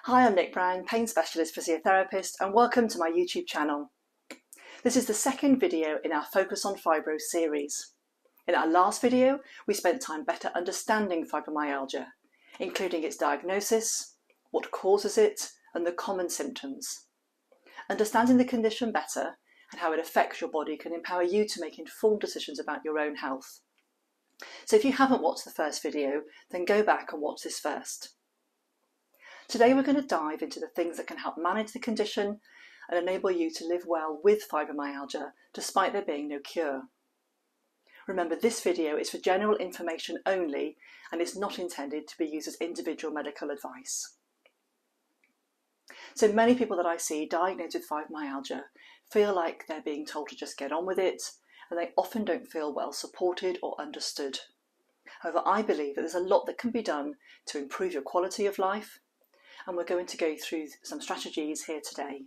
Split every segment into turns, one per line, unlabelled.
Hi, I'm Nick Brown, pain specialist physiotherapist, and welcome to my YouTube channel. This is the second video in our Focus on Fibro series. In our last video, we spent time better understanding fibromyalgia, including its diagnosis, what causes it, and the common symptoms. Understanding the condition better and how it affects your body can empower you to make informed decisions about your own health. So if you haven't watched the first video, then go back and watch this first. Today we're going to dive into the things that can help manage the condition and enable you to live well with fibromyalgia despite there being no cure. Remember, this video is for general information only and is not intended to be used as individual medical advice. So many people that I see diagnosed with fibromyalgia feel like they're being told to just get on with it, and they often don't feel well supported or understood. However, I believe that there's a lot that can be done to improve your quality of life, and we're going to go through some strategies here today.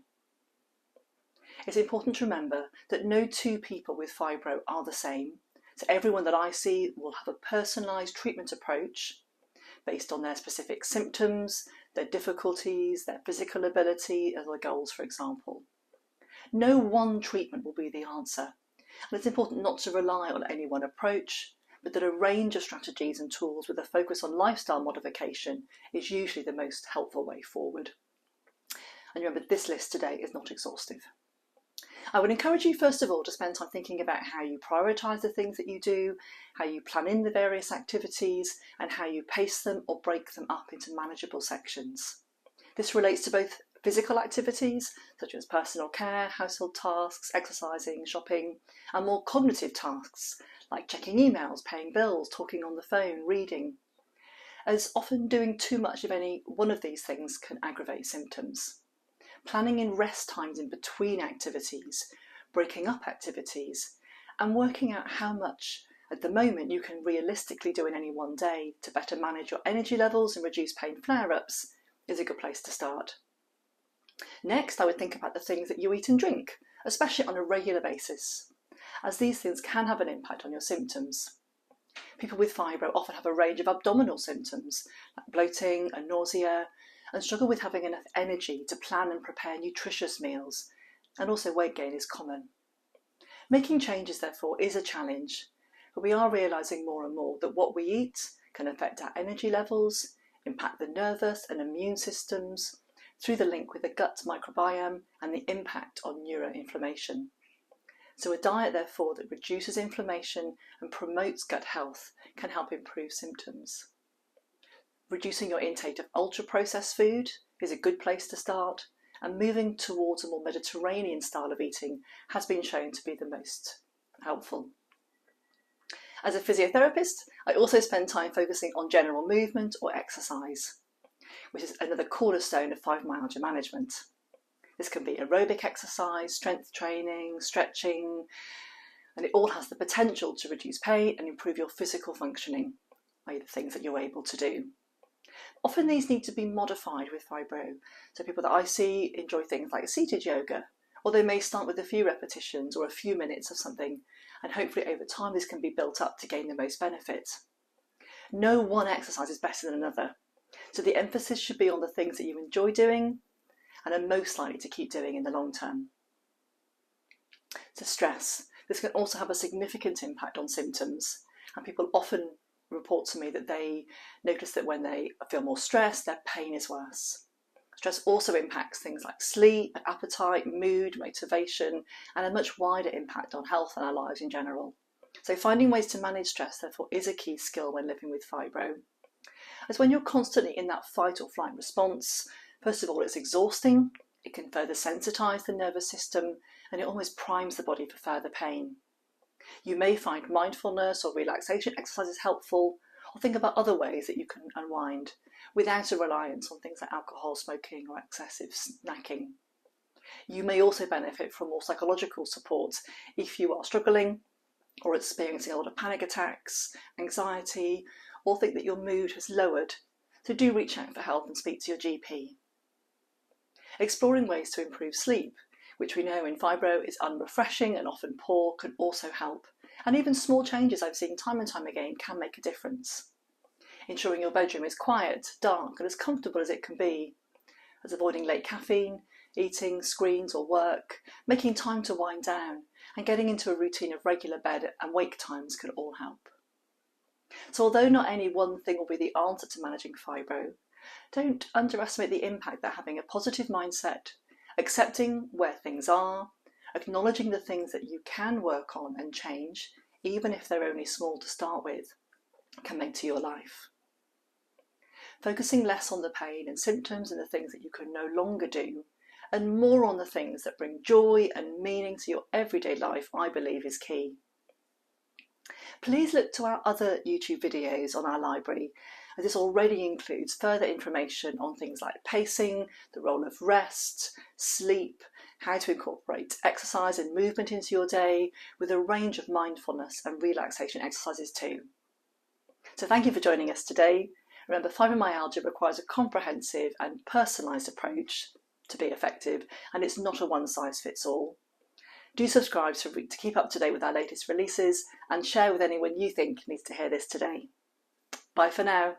It's important to remember that no two people with fibro are the same, so everyone that I see will have a personalised treatment approach based on their specific symptoms, their difficulties, their physical ability, and their goals, for example. No one treatment will be the answer, and it's important not to rely on any one approach, but that a range of strategies and tools with a focus on lifestyle modification is usually the most helpful way forward. And remember, this list today is not exhaustive. I would encourage you first of all to spend time thinking about how you prioritise the things that you do, how you plan in the various activities, and how you pace them or break them up into manageable sections. This relates to both physical activities such as personal care, household tasks, exercising, shopping, and more cognitive tasks like checking emails, paying bills, talking on the phone, reading, as often doing too much of any one of these things can aggravate symptoms. Planning in rest times in between activities, breaking up activities, and working out how much at the moment you can realistically do in any one day to better manage your energy levels and reduce pain flare-ups is a good place to start. Next, I would think about the things that you eat and drink, especially on a regular basis, as these things can have an impact on your symptoms. People with fibro often have a range of abdominal symptoms like bloating and nausea, and struggle with having enough energy to plan and prepare nutritious meals, and also weight gain is common. Making changes, therefore, is a challenge, but we are realising more and more that what we eat can affect our energy levels, impact the nervous and immune systems, through the link with the gut microbiome and the impact on neuroinflammation. So a diet, therefore, that reduces inflammation and promotes gut health can help improve symptoms. Reducing your intake of ultra-processed food is a good place to start, and moving towards a more Mediterranean style of eating has been shown to be the most helpful. As a physiotherapist, I also spend time focusing on general movement or exercise, which is another cornerstone of fibromyalgia management. This can be aerobic exercise, strength training, stretching, and it all has the potential to reduce pain and improve your physical functioning, i.e. the things that you're able to do. Often these need to be modified with fibro, so people that I see enjoy things like seated yoga, or they may start with a few repetitions or a few minutes of something, and hopefully over time this can be built up to gain the most benefit. No one exercise is better than another, so the emphasis should be on the things that you enjoy doing and are most likely to keep doing in the long term. So stress. This can also have a significant impact on symptoms, and people often report to me that they notice that when they feel more stressed, their pain is worse. Stress also impacts things like sleep, appetite, mood, motivation, and a much wider impact on health and our lives in general. So finding ways to manage stress, therefore, is a key skill when living with fibro. As when you're constantly in that fight or flight response, first of all, it's exhausting, it can further sensitise the nervous system, and it almost primes the body for further pain. You may find mindfulness or relaxation exercises helpful, or think about other ways that you can unwind without a reliance on things like alcohol, smoking, or excessive snacking. You may also benefit from more psychological support if you are struggling or experiencing a lot of panic attacks, anxiety, or think that your mood has lowered, so do reach out for help and speak to your GP. Exploring ways to improve sleep, which we know in fibro is unrefreshing and often poor, can also help. And even small changes I've seen time and time again can make a difference. Ensuring your bedroom is quiet, dark, and as comfortable as it can be. as avoiding late caffeine, eating, screens or work, making time to wind down, and getting into a routine of regular bed and wake times can all help. So although not any one thing will be the answer to managing fibro, don't underestimate the impact that having a positive mindset, accepting where things are, acknowledging the things that you can work on and change, even if they're only small to start with, can make to your life. Focusing less on the pain and symptoms and the things that you can no longer do, and more on the things that bring joy and meaning to your everyday life, I believe is key. Please look to our other YouTube videos on our library, as this already includes further information on things like pacing, the role of rest, sleep, how to incorporate exercise and movement into your day, with a range of mindfulness and relaxation exercises too. So thank you for joining us today. Remember, fibromyalgia requires a comprehensive and personalised approach to be effective, and it's not a one-size-fits-all. Do subscribe to keep up to date with our latest releases, and share with anyone you think needs to hear this today. Bye for now.